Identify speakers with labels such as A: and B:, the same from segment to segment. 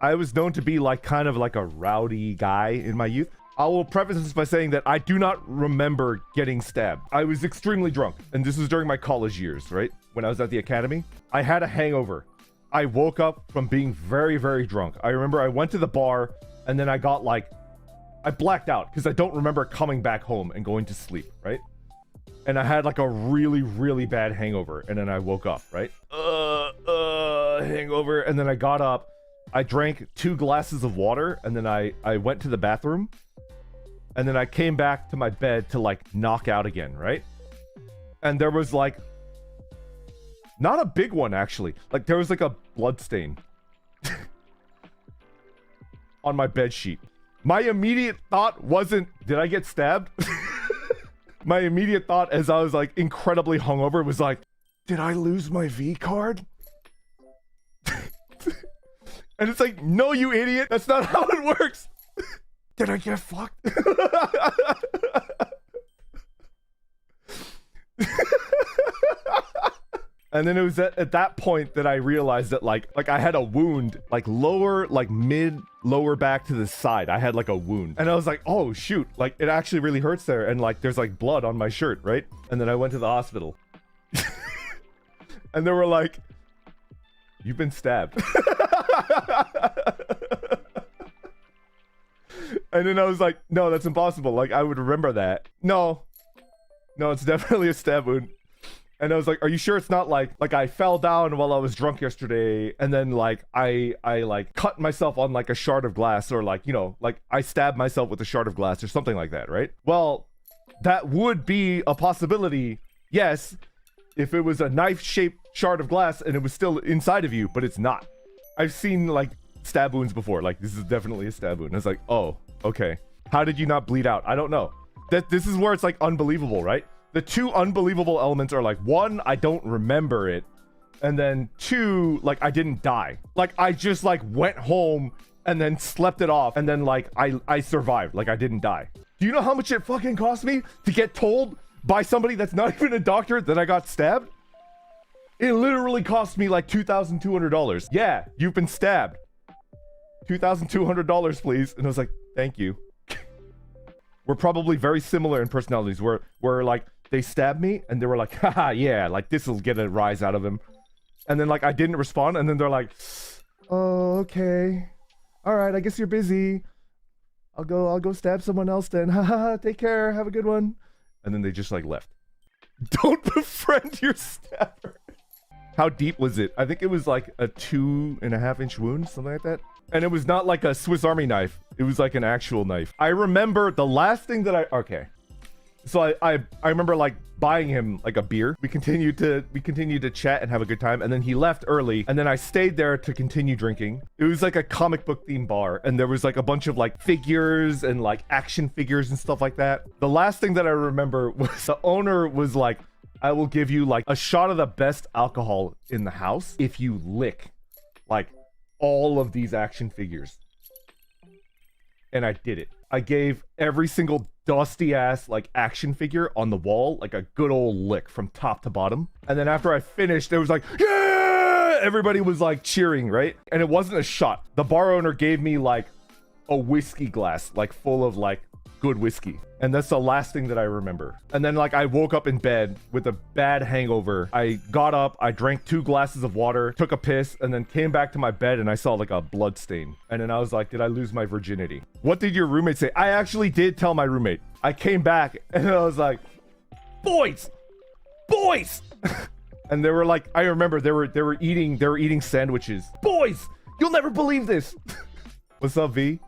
A: I was known to be like kind of like a rowdy guy in my youth. I will preface this by saying that I do not remember getting stabbed. I was extremely drunk, and this was during my college years, right? When I was at the academy. I had a hangover. I woke up from being very, very drunk. I remember I went to the bar, and then I got like, I blacked out because I don't remember coming back home and going to sleep, right? And I had like a really, really bad hangover, and then I woke up, right? Hangover, and then I got up. I drank 2 glasses of water, and then I went to the bathroom. And then I came back to my bed to like knock out again, right? And there was like, not a big one actually. Like there was like a blood stain on my bed sheet. My immediate thought wasn't, did I get stabbed? My immediate thought as I was like incredibly hungover was like, did I lose my V card? And it's like, no, you idiot. That's not how it works. Did I get fucked? And then it was at that point that I realized that like I had a wound, like lower, like mid lower back to the side. I had like a wound, and I was like, oh shoot, like it actually really hurts there, and like there's like blood on my shirt, right? And then I went to the hospital. And they were like, you've been stabbed. And then I was like, no, that's impossible. Like, I would remember that. No, it's definitely a stab wound. And I was like, are you sure it's not like I fell down while I was drunk yesterday, and then like I like cut myself on like a shard of glass, or like, you know, like I stabbed myself with a shard of glass or something like that, right? Well, that would be a possibility, yes, if it was a knife-shaped shard of glass and it was still inside of you, but it's not. I've seen like stab wounds before. Like, this is definitely a stab wound. And it's like, oh, okay. How did you not bleed out? I don't know. This is where it's like unbelievable, right? The 2 unbelievable elements are like, 1, I don't remember it, and then 2, like I didn't die. Like I just like went home and then slept it off, and then like I survived. Like I didn't die. Do you know how much it fucking cost me to get told by somebody that's not even a doctor that I got stabbed? It literally cost me like $2,200. Yeah, you've been stabbed. $2,200, please. And I was like, thank you. We're probably very similar in personalities, where like they stabbed me and they were like, haha, yeah, like this will get a rise out of him. And then like I didn't respond, and then they're like, oh, okay. All right, I guess you're busy. I'll go stab someone else then. Haha, take care, have a good one. And then they just like left. Don't befriend your stabber. How deep was it? I think it was like a 2.5-inch wound, something like that. And it was not like a Swiss Army knife. It was like an actual knife. I remember the last thing that okay. So I remember like buying him like a beer. We continued to chat and have a good time. And then he left early. And then I stayed there to continue drinking. It was like a comic book themed bar. And there was like a bunch of like figures and like action figures and stuff like that. The last thing that I remember was the owner was like, I will give you like a shot of the best alcohol in the house if you lick like all of these action figures. And I did it. I gave every single dusty ass like action figure on the wall like a good old lick from top to bottom. And then after I finished, it was like, yeah! Everybody was like cheering, right? And it wasn't a shot. The bar owner gave me like a whiskey glass, like full of like good whiskey. And that's the last thing that I remember. And then like I woke up in bed with a bad hangover. I got up, I drank 2 glasses of water, took a piss, and then came back to my bed and I saw like a blood stain. And then I was like, did I lose my virginity? What did your roommate say? I actually did tell my roommate. I came back and I was like, boys! And they were like, I remember they were eating sandwiches. Boys, you'll never believe this. What's up, V?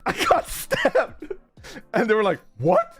A: I got stabbed. And they were like, what?